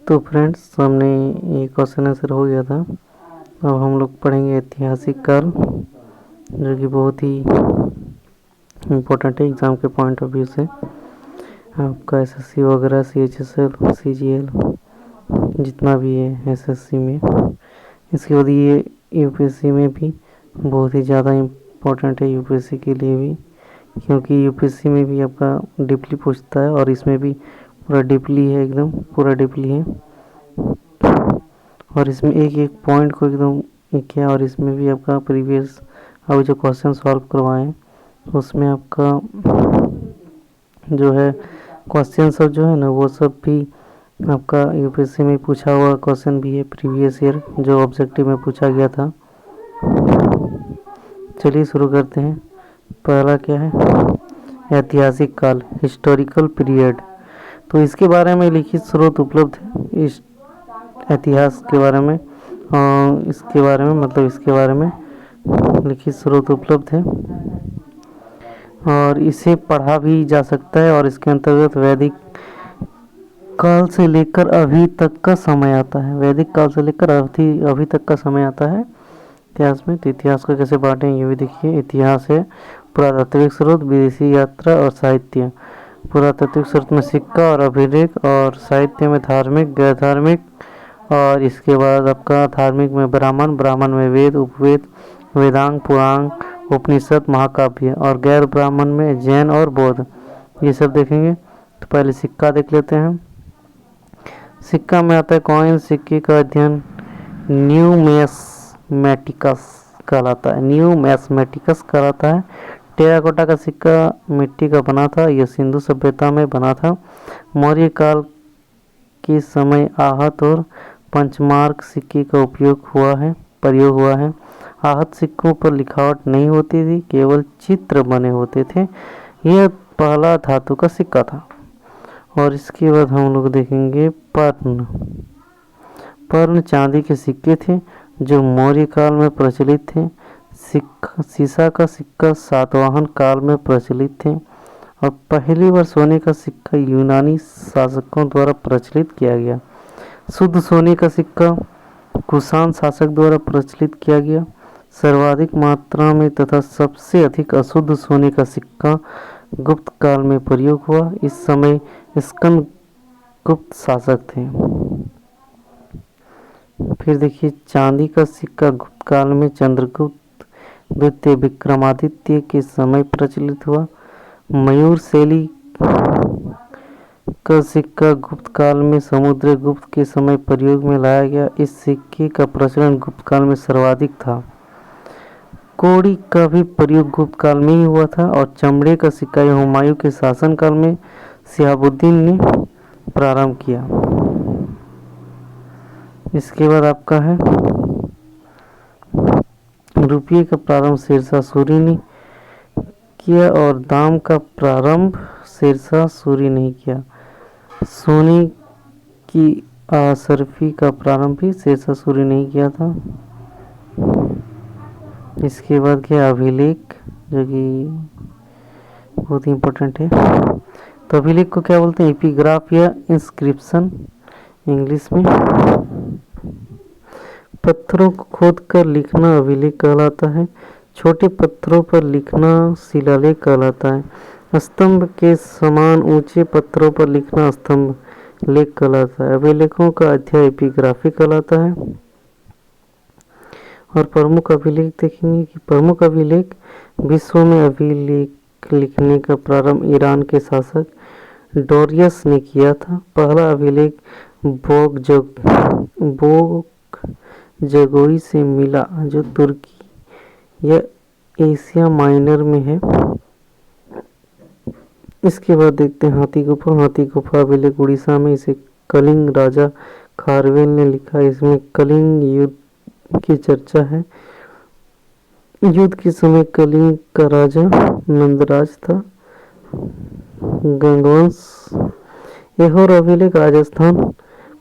तो फ्रेंड्स, सामने ये क्वेश्चन आंसर हो गया था। अब हम लोग पढ़ेंगे ऐतिहासिक काल, जो कि बहुत ही इम्पोर्टेंट है एग्ज़ाम के पॉइंट ऑफ व्यू से। आपका एसएससी वगैरह, सीएचएसएल, सीजीएल, जितना भी है एसएससी में। इसके बाद ये यूपीएससी में भी बहुत ही ज़्यादा इम्पोर्टेंट है, यूपीएससी के लिए भी, क्योंकि यूपीएससी में भी आपका डीपली पूछता है और इसमें भी पूरा डीपली है, एकदम पूरा डीपली है। और इसमें एक एक पॉइंट को एकदम किया, और इसमें भी आपका प्रीवियस अभी जो क्वेश्चन सॉल्व करवाएं उसमें आपका जो है क्वेश्चन सब जो है ना, वो सब भी आपका यूपीएससी में पूछा हुआ क्वेश्चन भी है प्रीवियस ईयर, जो ऑब्जेक्टिव में पूछा गया था। चलिए शुरू करते हैं। पहला क्या है? ऐतिहासिक काल, हिस्टोरिकल पीरियड। तो इसके बारे में लिखित स्रोत उपलब्ध है, इस इतिहास के बारे में, इसके बारे में लिखित स्रोत उपलब्ध है और इसे पढ़ा भी जा सकता है। और इसके अंतर्गत वैदिक काल से लेकर अभी तक का समय आता है। वैदिक काल से लेकर अभी तक का समय आता है इतिहास में। तो इतिहास को कैसे बांटें ये भी देखिए। इतिहास है पुरातात्विक स्रोत, विदेशी यात्रा और साहित्य। पुरातात्विक स्रोत में सिक्का और अभिलेख, और साहित्य में धार्मिक, गैर धार्मिक, और इसके बाद आपका धार्मिक में ब्राह्मण, ब्राह्मण में वेद, उपवेद, वेदांग, पुराण, उपनिषद, महाकाव्य, और गैर ब्राह्मण में जैन और बौद्ध। ये सब देखेंगे। तो पहले सिक्का देख लेते हैं। सिक्का में आता है कॉइन। सिक्के का अध्ययन न्यूमेस्मेटिकस कहलाता है। न्यूमेस्मेटिकस कहलाता है। टेराकोटा का सिक्का मिट्टी का बना था। यह सिंधु सभ्यता में बना था। मौर्य काल के समय आहत और पंचमार्क सिक्के का प्रयोग हुआ है। आहत सिक्कों पर लिखावट नहीं होती थी, केवल चित्र बने होते थे। यह पहला धातु का सिक्का था। और इसके बाद हम लोग देखेंगे पर्ण। पर्ण चांदी के सिक्के थे जो मौर्य काल में प्रचलित थे। सीसा का सिक्का सातवाहन काल में प्रचलित थे। और पहली बार सोने का सिक्का यूनानी शासकों द्वारा प्रचलित किया गया। शुद्ध सोने का सिक्का कुषाण शासक द्वारा प्रचलित किया गया। सर्वाधिक मात्रा में तथा सबसे अधिक अशुद्ध सोने का सिक्का गुप्त काल में प्रयोग हुआ। इस समय स्कंद गुप्त शासक थे। फिर देखिए चांदी का सिक्का गुप्त काल में चंद्रगुप्त द्वितीय विक्रमादित्य के समय प्रचलित हुआ। मयूर शैली का सिक्का गुप्त काल में समुद्रगुप्त के समय प्रयोग में लाया गया। इस सिक्के का प्रचलन गुप्त काल में सर्वाधिक था। कौड़ी का भी प्रयोग गुप्त काल में ही हुआ था। और चमड़े का सिक्का हुमायूं के शासनकाल में शिहाबुद्दीन ने प्रारंभ किया। इसके बाद आपका है रुपये का प्रारंभ शेरशाह सूरी ने किया, और दाम का प्रारंभ शेरशाह सूरी नहीं किया। सोने की असरफी का प्रारंभ भी शेरशाह सूरी नहीं किया था। इसके बाद क्या अभिलेख, जो कि बहुत ही इम्पोर्टेंट है। तो अभिलेख को क्या बोलते हैं? एपिग्राफ या इंस्क्रिप्शन इंग्लिश में। पत्थरों को खोद कर लिखना अभिलेख कहलाता है। छोटे पत्थरों पर लिखना शिलालेख कहलाता है। स्तंभ के समान ऊंचे पत्थरों पर लिखना स्तंभ लेख कहलाता है। अभिलेखों का अध्याय एपिग्राफी कहलाता है। और प्रमुख अभिलेख देखेंगे कि प्रमुख अभिलेख विश्व में अभिलेख लिखने का प्रारंभ ईरान के शासक डोरियस ने किया था। पहला अभिलेख बोग जगोई से मिला, जो तुर्की या एशिया माइनर में है। इसके बाद देखते हैं हाथी गुफा। हाथी गुफा अभिलेख उड़ीसा में, इसे कलिंग राजा खारवेल ने लिखा। इसमें कलिंग युद्ध की चर्चा है। युद्ध के समय कलिंग का राजा नंदराज था। गंगवंश। यहोर अभिलेख राजस्थान,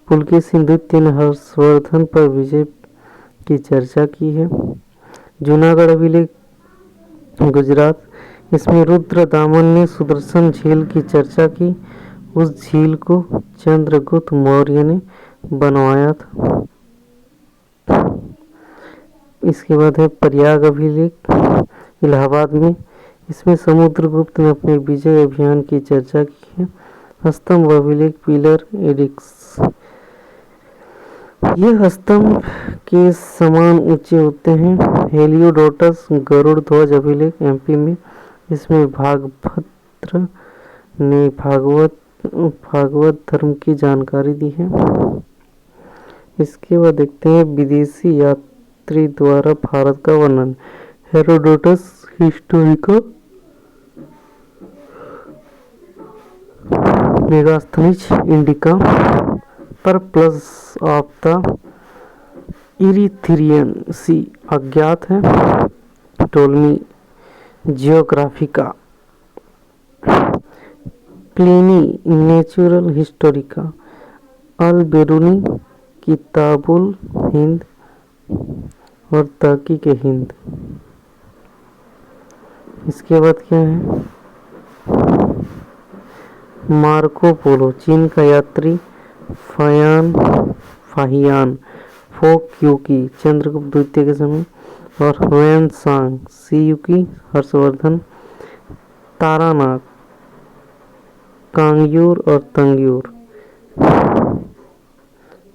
पुलकेशिन द्वितीय ने हर्षवर्धन पर विजय की चर्चा की है। जूनागढ़ अभिलेख गुजरात, इसमें रुद्र दामन ने सुदर्शन झील की चर्चा की। उस झील को चंद्रगुप्त मौर्य ने बनवाया था। इसके बाद है प्रयाग अभिलेख इलाहाबाद में। इसमें समुद्रगुप्त ने अपने विजय अभियान की चर्चा की है। स्तंभ अभिलेख पिलर एडिक्स, ये स्तंभ के समान ऊंचे होते हैं। हेलियोडोटस गरुड़ ध्वज अभिलेख एमपी में। इसमें भागभद्र ने भागवत धर्म की जानकारी दी है। इसके बाद देखते हैं विदेशी यात्री द्वारा भारत का वर्णन। हेरोडोटस हिस्टोरिका मेगास्थनीज इंडिका पर प्लस ऑफ द इरीथ्रियन सी अज्ञात है। टोलमी जियोग्राफिका प्लिनी नेचुरल हिस्टोरिका अल बेरूनी किताबुल हिंद और तहकीक हिंद। इसके बाद क्या है मार्को पोलो चीन का यात्री फाहियान फोक्यूकी चंद्रगुप्त द्वितीय के समय और वैन सांग सीयुकी हर्षवर्धन तारानाक कांगयूर और तंगयूर।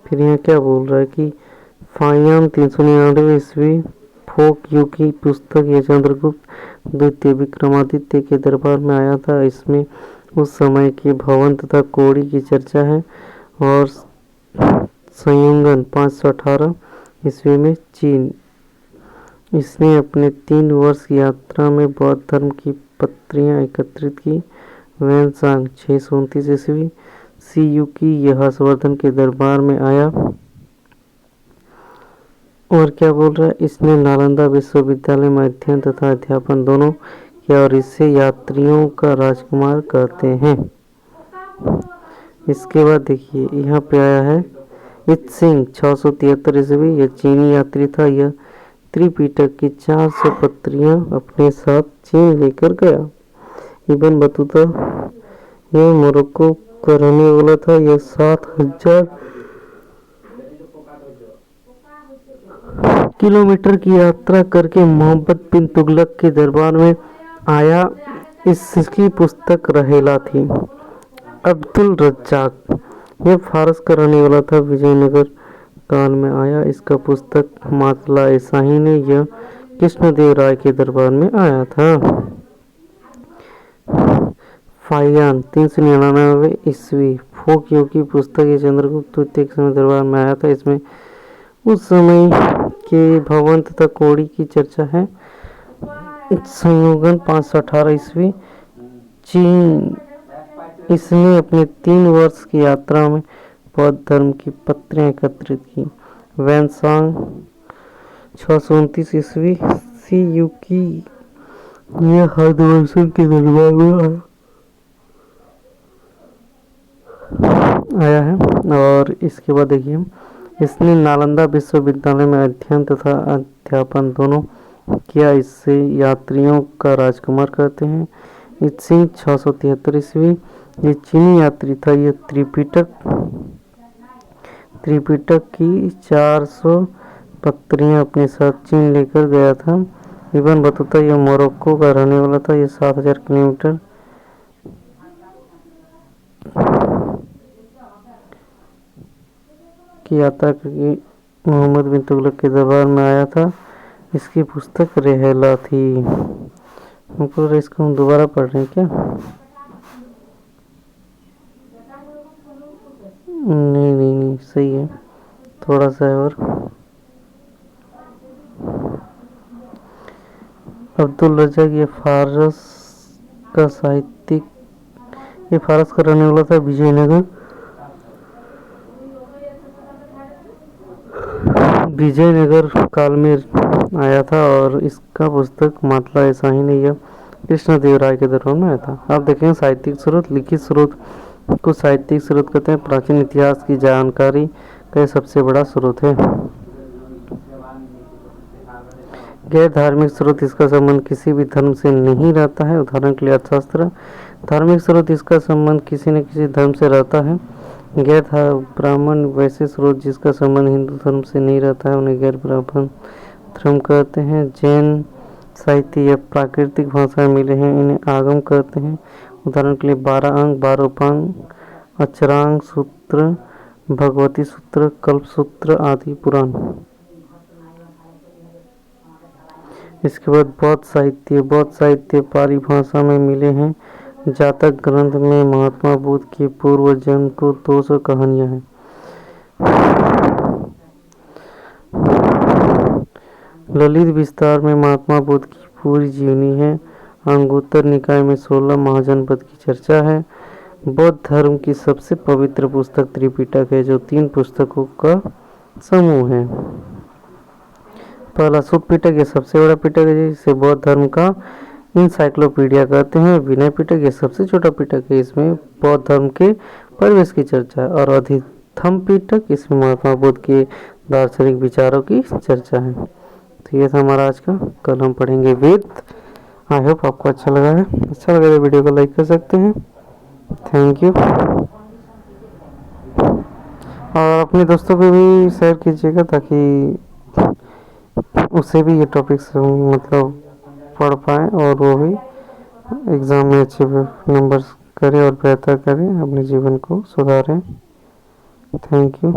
फिर यहाँ क्या बोल रहा है कि फाहियान 399 ईस्वी फोक्यूकी पुस्तक ये चंद्रगुप्त द्वितीय विक्रमादित्य के दरबार में आया था। इसमें उस समय के भवन तथा कोड़ी की चर्चा है और संयुगन 518 ईस्वी में चीन। इसने अपने 3 वर्ष की यात्रा में बौद्ध धर्म की पत्रियां एकत्रित की। वैनसांग 629 ईस्वी सीयुकी यह हर्षवर्धन के दरबार में आया। और क्या बोल रहा है इसने नालंदा विश्वविद्यालय में अध्ययन तथा अध्यापन दोनों किया और इसे यात्रियों का राजकुमार कहते हैं। इसके बाद देखिए यहाँ पे आया है इत्सिंग 673 ईस्वी यह चीनी यात्री था। यह त्रिपिटक की 400 पत्रियां अपने साथ चीन लेकर गया। इब्न बतूता यह मोरक्को का रहने वाला था। यह 7000 किलोमीटर की यात्रा करके मोहम्मद बिन तुगलक के दरबार में आया। इसकी पुस्तक रहेला थी। अब्दुल रज्जाक यह फारस का रहने वाला था। विजयनगर काल में आया। इसका पुस्तक मातला ईसाही ने यह कृष्णदेव राय के दरबार में आया था। फाहियान 399 ईस्वी फोक्यो की पुस्तक ये चंद्रगुप्त द्वितीय के समय दरबार में आया था। इसमें उस समय के भवन तथा कोड़ी की चर्चा है। संयोगन 518 ईस्वी चीन। इसने अपने 3 वर्ष की यात्रा में बौद्ध धर्म की पत्रियां एकत्रित की। वैनसांग 629 ईस्वी सीयुकी यह हर्षवर्धन के दरबार में आया है। और इसके बाद देखिए इसने नालंदा विश्वविद्यालय में अध्ययन तथा अध्यापन दोनों किया। इससे यात्रियों का राजकुमार कहते हैं। इत्सिंग 673 ईस्वी ये चीनी यात्री था। यह त्रिपिटक की 400 पत्रियां अपने साथ चीन लेकर गया था। इब्न बतूता यह मोरक्को का रहने वाला था। यह 7000 किलोमीटर की यात्रा करके मोहम्मद बिन तुगलक के दरबार में आया था। इसकी पुस्तक रहेला थी। हमको इसको हम दोबारा पढ़ रहे हैं क्या? नहीं सही है थोड़ा सा है। और अब्दुल रज्जाक ये फारस का साहित्यिक ये फारस का रहने वाला था। विजयनगर काल में आया था और इसका पुस्तक मातला ईसाही ने यह कृष्णदेव राय के दरबार में आया था। आप देखें साहित्यिक स्रोत लिखित स्रोत को साहित्यिक स्रोत कहते हैं। प्राचीन इतिहास की जानकारी का सबसे बड़ा स्रोत है। गैर धार्मिक स्रोत इसका संबंध किसी भी धर्म से नहीं रहता है। उदाहरण के लिए अर्थशास्त्र। धार्मिक स्रोत इसका संबंध किसी न किसी धर्म से रहता है। गैर ब्राह्मण वैसे स्रोत जिसका संबंध हिंदू धर्म से नहीं रहता है उन्हें गैर ब्राह्मण धर्म कहते हैं। जैन साहित्य या प्राकृतिक भाषाएं मिले हैं इन्हें आगम कहते हैं। उदाहरण के लिए 12 अंग, 12 उपांग, अचरांग सूत्र, भगवती सूत्र, कल्प सूत्र आदि पुराण। इसके बाद बौद्ध साहित्य पाली भाषा में मिले हैं। जातक ग्रंथ में महात्मा बुद्ध के पूर्व जन्म को 200 कहानियां हैं। ललित विस्तार में महात्मा बुद्ध की पूरी जीवनी है। अंगुत्तर निकाय में 16 महाजनपद की चर्चा है। बौद्ध धर्म की सबसे पवित्र पुस्तक त्रिपिटक है जो 3 पुस्तकों का समूह है। पहला सुत्त पिटक ये सबसे बड़ा पिटक है जिसे बौद्ध धर्म का इंसाइक्लोपीडिया कहते हैं। विनय पिटक ये सबसे छोटा पिटक है, इसमें बौद्ध धर्म के परिवेश की चर्चा है। और अधिथम पिटक इसमें महात्मा बुद्ध के दार्शनिक विचारों की चर्चा है। तो ये था हमारा आज का। कल हम पढ़ेंगे वेद। आई होप आपको अच्छा लगा है। अच्छा लगा तो वीडियो को लाइक कर सकते हैं। Thank you. और अपने दोस्तों को भी शेयर कीजिएगा ताकि उसे भी ये टॉपिक्स मतलब पढ़ पाए और वो भी एग्ज़ाम में अच्छे नंबर्स करें और बेहतर करें, अपने जीवन को सुधारें। Thank you.